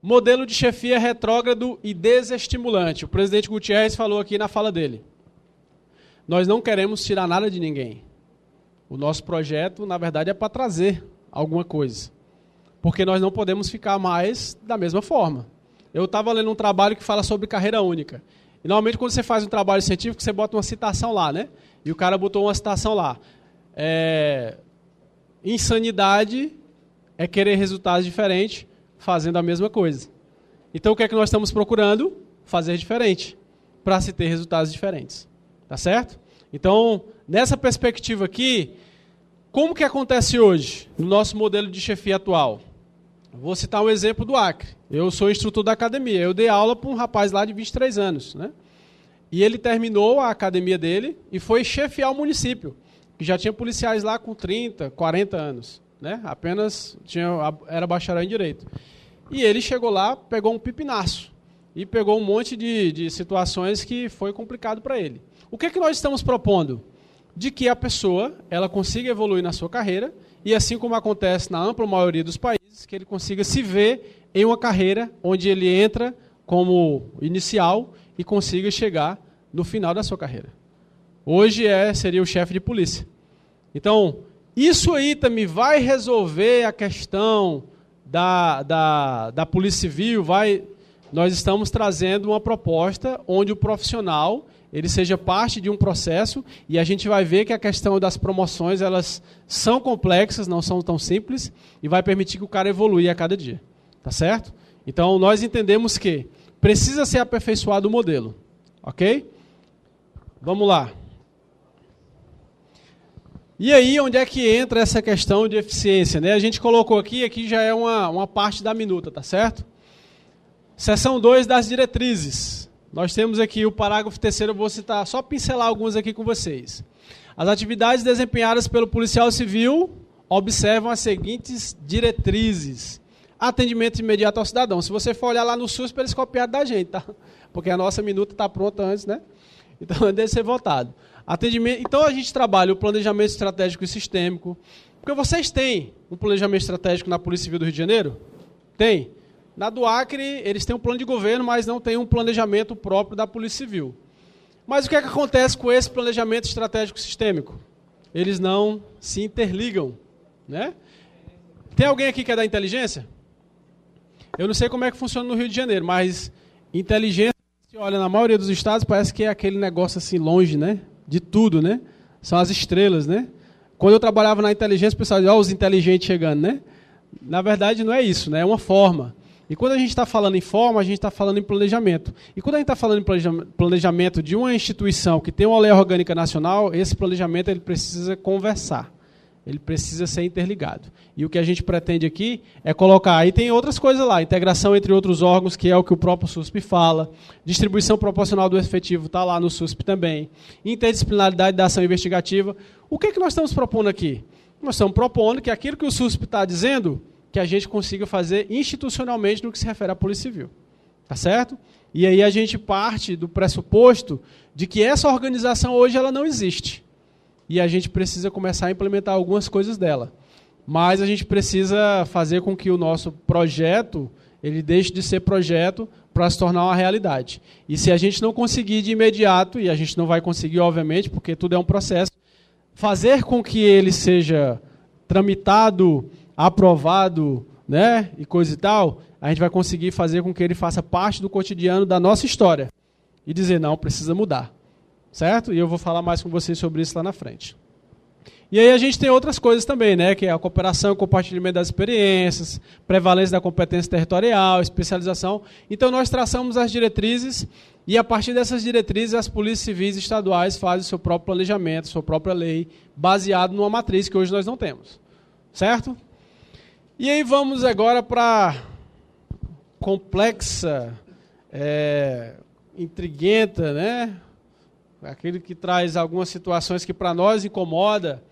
Modelo de chefia retrógrado e desestimulante. O presidente Gutierrez falou aqui na fala dele. Nós não queremos tirar nada de ninguém. O nosso projeto, na verdade, é para trazer alguma coisa. Porque nós não podemos ficar mais da mesma forma. Eu estava lendo um trabalho que fala sobre carreira única. E normalmente quando você faz um trabalho científico, você bota uma citação lá, né? E o cara botou uma citação lá. Insanidade é querer resultados diferentes fazendo a mesma coisa. Então o que é que nós estamos procurando? Fazer diferente, para se ter resultados diferentes. Tá certo? Então, nessa perspectiva aqui, como que acontece hoje no nosso modelo de chefia atual? Vou citar um exemplo do Acre. Eu sou instrutor da academia. Eu dei aula para um rapaz lá de 23 anos, né? E ele terminou a academia dele e foi chefiar o município, que já tinha policiais lá com 30, 40 anos, né? Apenas era bacharel em Direito. E ele chegou lá, pegou um pipinaço e pegou um monte de situações que foi complicado para ele. O que é que nós estamos propondo? De que a pessoa ela consiga evoluir na sua carreira e, assim como acontece na ampla maioria dos países, que ele consiga se ver em uma carreira onde ele entra como inicial e consiga chegar no final da sua carreira. Hoje seria o chefe de polícia. Então, isso aí também vai resolver a questão da Polícia Civil. Nós estamos trazendo uma proposta onde o profissional ele seja parte de um processo e a gente vai ver que a questão das promoções elas são complexas, não são tão simples e vai permitir que o cara evolua a cada dia. Tá certo? Então, nós entendemos que precisa ser aperfeiçoado o modelo. Ok? Vamos lá. E aí, onde é que entra essa questão de eficiência, né? A gente colocou aqui já é uma parte da minuta, tá certo? Seção 2 das diretrizes. Nós temos aqui o parágrafo 3º, eu vou citar, só pincelar alguns aqui com vocês. As atividades desempenhadas pelo policial civil observam as seguintes diretrizes. Atendimento imediato ao cidadão. Se você for olhar lá no SUS, eles copiaram da gente, tá? Porque a nossa minuta está pronta antes, né? Então, deve ser votado. Atendimento. Então, a gente trabalha o planejamento estratégico e sistêmico. Porque vocês têm um planejamento estratégico na Polícia Civil do Rio de Janeiro? Tem. Na do Acre, eles têm um plano de governo, mas não tem um planejamento próprio da Polícia Civil. Mas o que é que acontece com esse planejamento estratégico e sistêmico? Eles não se interligam, né? Tem alguém aqui que é da inteligência? Eu não sei como é que funciona no Rio de Janeiro, mas inteligência, se olha na maioria dos estados, parece que é aquele negócio assim longe, né? De tudo, né? São as estrelas, né? Quando eu trabalhava na inteligência, o pessoal dizia, ó, os inteligentes chegando, né? Na verdade, não é isso, né? É uma forma. E quando a gente está falando em forma, a gente está falando em planejamento. E quando a gente está falando em planejamento de uma instituição que tem uma lei orgânica nacional, esse planejamento ele precisa conversar. Ele precisa ser interligado. E o que a gente pretende aqui é colocar... Aí tem outras coisas lá, integração entre outros órgãos, que é o que o próprio SUSP fala, distribuição proporcional do efetivo está lá no SUSP também, interdisciplinaridade da ação investigativa. O que é que nós estamos propondo aqui? Nós estamos propondo que aquilo que o SUSP está dizendo, que a gente consiga fazer institucionalmente no que se refere à Polícia Civil. Tá certo? E aí a gente parte do pressuposto de que essa organização hoje ela não existe. E a gente precisa começar a implementar algumas coisas dela. Mas a gente precisa fazer com que o nosso projeto ele deixe de ser projeto para se tornar uma realidade. E se a gente não conseguir de imediato, e a gente não vai conseguir, obviamente, porque tudo é um processo, fazer com que ele seja tramitado, aprovado, né, e coisa e tal, a gente vai conseguir fazer com que ele faça parte do cotidiano da nossa história. E dizer, não, precisa mudar. Certo? E eu vou falar mais com vocês sobre isso lá na frente. E aí a gente tem outras coisas também, né? Que é a cooperação e compartilhamento das experiências, prevalência da competência territorial, especialização. Então nós traçamos as diretrizes e a partir dessas diretrizes as polícias civis estaduais fazem o seu próprio planejamento, sua própria lei, baseado numa matriz que hoje nós não temos. Certo? E aí vamos agora para complexa, intriguenta, né? Aquele que traz algumas situações que para nós incomoda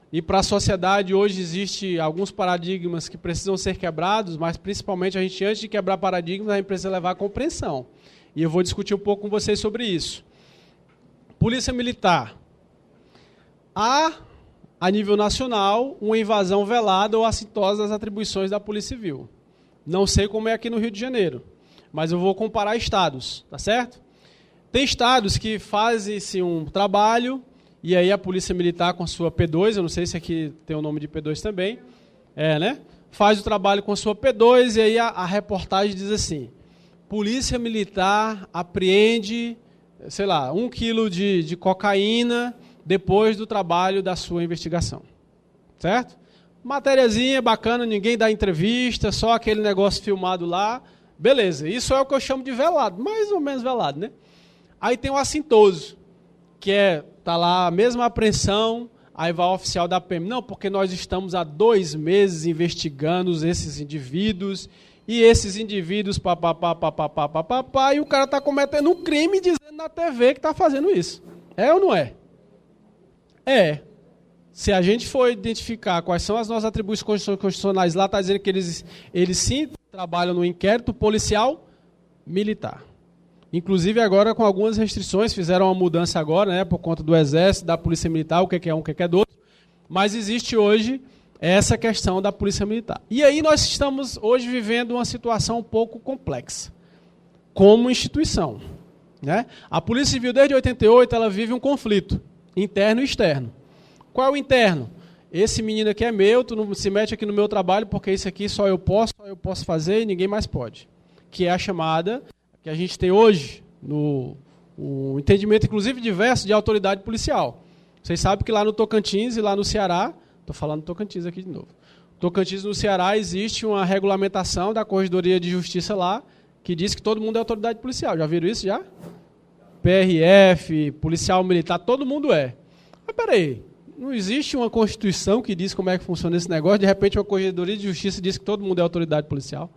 e para a sociedade hoje existe alguns paradigmas que precisam ser quebrados, mas principalmente a gente, antes de quebrar paradigmas, a gente precisa levar a compreensão. E eu vou discutir um pouco com vocês sobre isso. Polícia Militar. Há, a nível nacional, uma invasão velada ou assintosa das atribuições da Polícia Civil. Não sei como é aqui no Rio de Janeiro, mas eu vou comparar estados, tá certo? Tem estados que fazem um trabalho, e aí a Polícia Militar com sua P2, eu não sei se aqui tem o nome de P2 também, né? Faz o trabalho com sua P2, e aí a reportagem diz assim: Polícia Militar apreende, sei lá, 1 quilo de cocaína depois do trabalho da sua investigação. Certo? Matériazinha bacana, ninguém dá entrevista, só aquele negócio filmado lá. Beleza, isso é o que eu chamo de velado, mais ou menos velado, né? Aí tem o assintoso, que tá lá a mesma apreensão, aí vai o oficial da PM. Não, porque nós estamos há 2 meses investigando esses indivíduos, e esses indivíduos, papapá, e o cara está cometendo um crime dizendo na TV que está fazendo isso. É ou não é? É. Se a gente for identificar quais são as nossas atribuições constitucionais, lá está dizendo que eles sim trabalham no inquérito policial militar. Inclusive agora com algumas restrições, fizeram uma mudança agora, né, por conta do Exército, da Polícia Militar, o que é um, o que é do outro. Mas existe hoje essa questão da Polícia Militar. E aí nós estamos hoje vivendo uma situação um pouco complexa, como instituição. Né? A Polícia Civil, desde 88, ela vive um conflito interno e externo. Qual é o interno? Esse menino aqui é meu, tu não se mete aqui no meu trabalho, porque isso aqui só eu posso fazer e ninguém mais pode. Que é a chamada que a gente tem hoje, no entendimento, inclusive, diverso de autoridade policial. Vocês sabem que lá no Tocantins e lá no Ceará, estou falando Tocantins aqui de novo, Tocantins no Ceará existe uma regulamentação da Corregedoria de Justiça lá, que diz que todo mundo é autoridade policial. Já viram isso já? PRF, policial militar, todo mundo é. Mas peraí, não existe uma Constituição que diz como é que funciona esse negócio, de repente uma Corregedoria de Justiça diz que todo mundo é autoridade policial.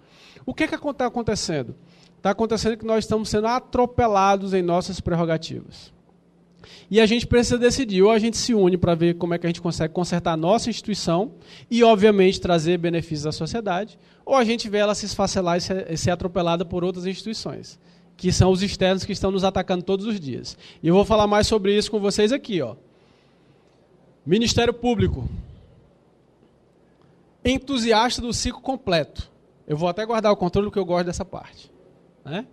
O que está acontecendo? Está acontecendo que nós estamos sendo atropelados em nossas prerrogativas. E a gente precisa decidir, ou a gente se une para ver como é que a gente consegue consertar a nossa instituição e, obviamente, trazer benefícios à sociedade, ou a gente vê ela se esfacelar e ser atropelada por outras instituições, que são os externos que estão nos atacando todos os dias. E eu vou falar mais sobre isso com vocês aqui. Ó. Ministério Público. Entusiasta do ciclo completo. Eu vou até guardar o controle porque eu gosto dessa parte. Né?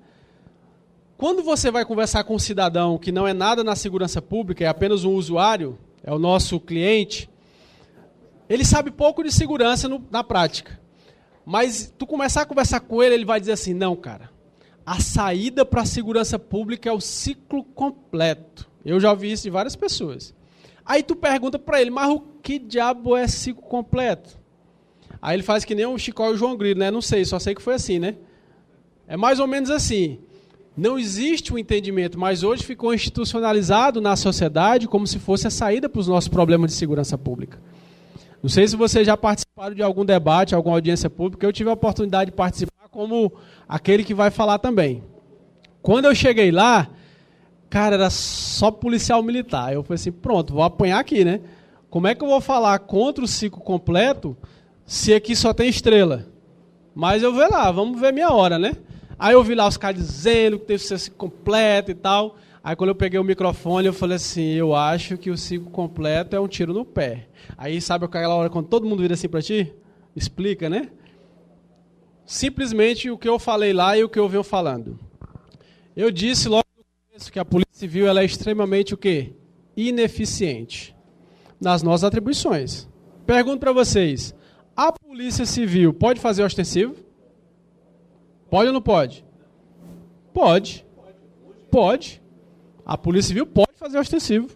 Quando você vai conversar com um cidadão que não é nada na segurança pública, é apenas um usuário, é o nosso cliente, ele sabe pouco de segurança na prática. Mas tu começar a conversar com ele, ele vai dizer assim, não, cara, a saída para a segurança pública é o ciclo completo. Eu já ouvi isso de várias pessoas. Aí tu pergunta para ele, mas o que diabo é ciclo completo? Aí ele faz que nem o Chicó e o João Grilo, né? Não sei, só sei que foi assim, né? É mais ou menos assim. Não existe um entendimento, mas hoje ficou institucionalizado na sociedade como se fosse a saída para os nossos problemas de segurança pública. Não sei se vocês já participaram de algum debate, alguma audiência pública. Eu tive a oportunidade de participar como aquele que vai falar também. Quando eu cheguei lá, cara, era só policial militar. Eu falei assim, pronto, vou apanhar aqui, né? Como é que eu vou falar contra o ciclo completo se aqui só tem estrela? Mas eu vou lá, vamos ver minha hora, né? Aí eu vi lá os caras dizendo que teve ciclo completo e tal. Aí quando eu peguei o microfone, eu falei assim, eu acho que o ciclo completo é um tiro no pé. Aí sabe aquela hora quando todo mundo vira assim para ti? Explica, né? Simplesmente o que eu falei lá e o que eu venho falando. Eu disse logo no começo que a Polícia Civil ela é extremamente o quê? Ineficiente nas nossas atribuições. Pergunto para vocês, a Polícia Civil pode fazer ostensivo? Pode ou não pode? Pode. Pode. A Polícia Civil pode fazer ostensivo.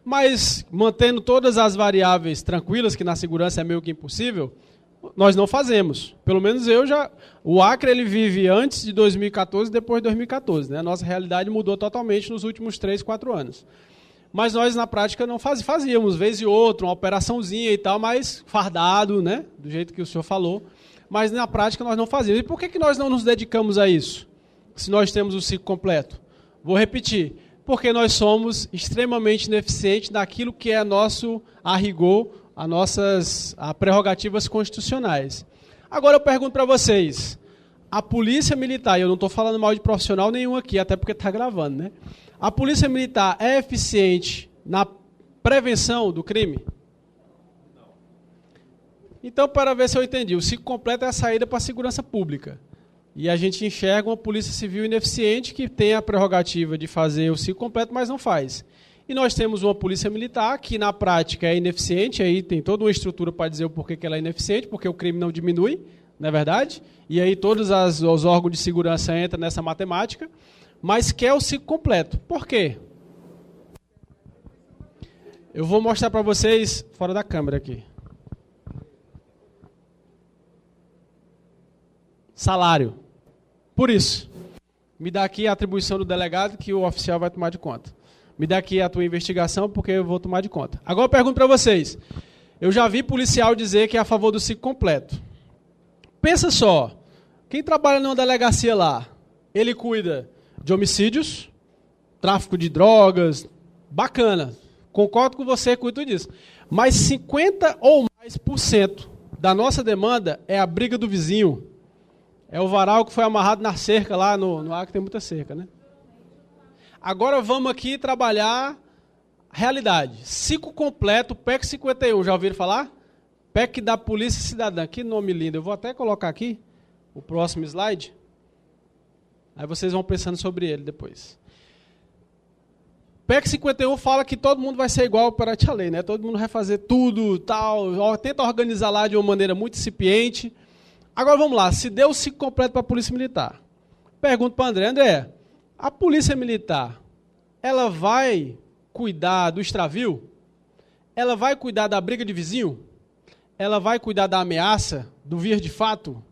Mas, mantendo todas as variáveis tranquilas, que na segurança é meio que impossível, nós não fazemos. Pelo menos eu já... O Acre ele vive antes de 2014 e depois de 2014. Né? A nossa realidade mudou totalmente nos últimos 3, 4 anos. Mas nós, na prática, não fazíamos, vez e outra, uma operaçãozinha e tal, mas fardado, né? Do jeito que o senhor falou. Mas na prática nós não fazíamos. E por que nós não nos dedicamos a isso? Se nós temos o ciclo completo? Vou repetir. Porque nós somos extremamente ineficientes naquilo que é nosso, a rigor, as prerrogativas constitucionais. Agora eu pergunto para vocês, a Polícia Militar, e eu não estou falando mal de profissional nenhum aqui, até porque está gravando, né? A Polícia Militar é eficiente na prevenção do crime? Então, para ver se eu entendi, o ciclo completo é a saída para a segurança pública. E a gente enxerga uma polícia civil ineficiente que tem a prerrogativa de fazer o ciclo completo, mas não faz. E nós temos uma polícia militar que, na prática, é ineficiente, aí tem toda uma estrutura para dizer o porquê que ela é ineficiente, porque o crime não diminui, não é verdade? E aí todos os órgãos de segurança entram nessa matemática, mas quer o ciclo completo. Por quê? Eu vou mostrar para vocês, fora da câmera aqui. Salário. Por isso, me dá aqui a atribuição do delegado que o oficial vai tomar de conta. Me dá aqui a tua investigação porque eu vou tomar de conta. Agora eu pergunto para vocês. Eu já vi policial dizer que é a favor do ciclo completo. Pensa só, quem trabalha numa delegacia lá, ele cuida de homicídios, tráfico de drogas, bacana. Concordo com você, cuido disso. Mas 50% ou mais da nossa demanda é a briga do vizinho. É o varal que foi amarrado na cerca lá, no ar que tem muita cerca, né? Agora vamos aqui trabalhar a realidade. Ciclo completo, PEC 51, já ouviram falar? PEC da Polícia Cidadã. Que nome lindo. Eu vou até colocar aqui o próximo slide. Aí vocês vão pensando sobre ele depois. PEC 51 fala que todo mundo vai ser igual perante a lei, né? Todo mundo vai fazer tudo, tal, tenta organizar lá de uma maneira muito incipiente. Agora vamos lá, se deu o ciclo completo para a Polícia Militar. Pergunto para André, a Polícia Militar, ela vai cuidar do extravio? Ela vai cuidar da briga de vizinho? Ela vai cuidar da ameaça, do vir de fato?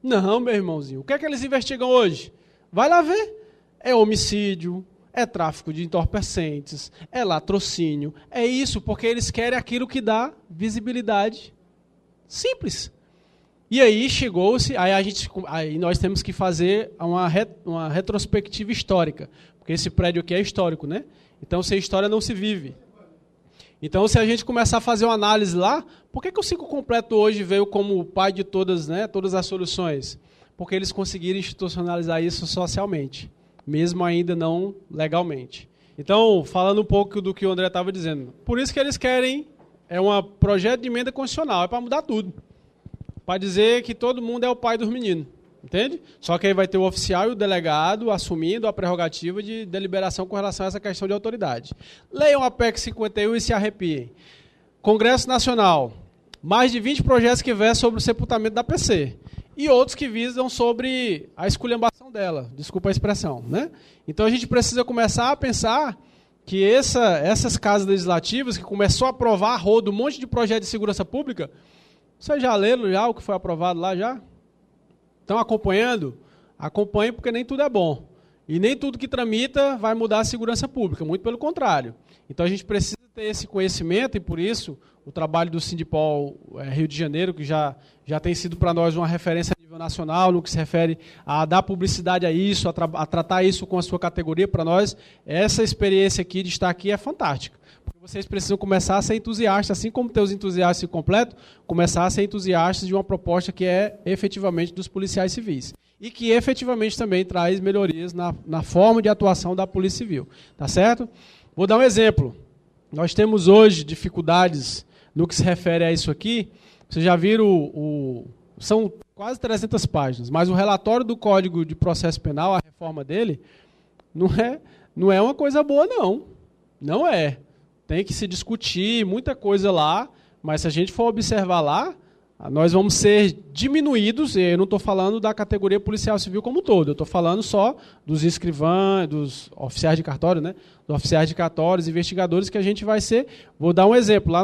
Não, meu irmãozinho. O que é que eles investigam hoje? Vai lá ver. É homicídio, é tráfico de entorpecentes, é latrocínio. É isso, porque eles querem aquilo que dá visibilidade. Simples. E aí chegou-se, aí nós temos que fazer uma retrospectiva histórica, porque esse prédio aqui é histórico, né? Então, sem história não se vive. Então, se a gente começar a fazer uma análise lá, por que o ciclo completo hoje veio como o pai de todas, né, todas as soluções? Porque eles conseguiram institucionalizar isso socialmente, mesmo ainda não legalmente. Então, falando um pouco do que o André estava dizendo, por isso que eles querem, um projeto de emenda constitucional, é para mudar tudo. Para dizer que todo mundo é o pai dos meninos, entende? Só que aí vai ter o oficial e o delegado assumindo a prerrogativa de deliberação com relação a essa questão de autoridade. Leiam a PEC 51 e se arrepiem. Congresso Nacional, mais de 20 projetos que versam sobre o sepultamento da PC. E outros que visam sobre a esculhambação dela, desculpa a expressão, né? Então a gente precisa começar a pensar que essas casas legislativas, que começou a aprovar a rodo um monte de projetos de segurança pública, vocês já leram já o que foi aprovado lá já? Estão acompanhando? Acompanhem, porque nem tudo é bom. E nem tudo que tramita vai mudar a segurança pública, muito pelo contrário. Então a gente precisa ter esse conhecimento e por isso o trabalho do Sindipol Rio de Janeiro, que já tem sido para nós uma referência a nível nacional, no que se refere a dar publicidade a isso, a tratar isso com a sua categoria para nós, essa experiência aqui de estar aqui é fantástica. Porque vocês precisam começar a ser entusiastas, assim como ter os entusiastas completos, começar a ser entusiastas de uma proposta que é efetivamente dos policiais civis. E que efetivamente também traz melhorias na forma de atuação da Polícia Civil. Tá certo? Vou dar um exemplo. Nós temos hoje dificuldades no que se refere a isso aqui. Vocês já viram, são quase 300 páginas, mas o relatório do Código de Processo Penal, a reforma dele, não é uma coisa boa, não. Não é. Tem que se discutir muita coisa lá, mas se a gente for observar lá, nós vamos ser diminuídos, e eu não estou falando da categoria policial civil como um todo, eu estou falando só dos escrivães, dos oficiais de cartório, né? Dos oficiais de cartórios, investigadores, que a gente vai ser. Vou dar um exemplo, lá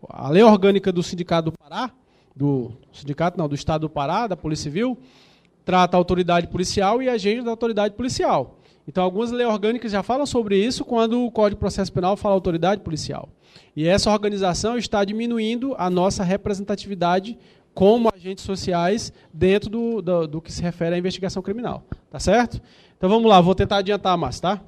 a lei orgânica do Sindicato do Pará, do Estado do Pará, da Polícia Civil, trata a autoridade policial e agente da autoridade policial. Então, algumas leis orgânicas já falam sobre isso quando o Código de Processo Penal fala autoridade policial. E essa organização está diminuindo a nossa representatividade como agentes sociais dentro do que se refere à investigação criminal. Tá certo? Então, vamos lá, vou tentar adiantar mais, tá?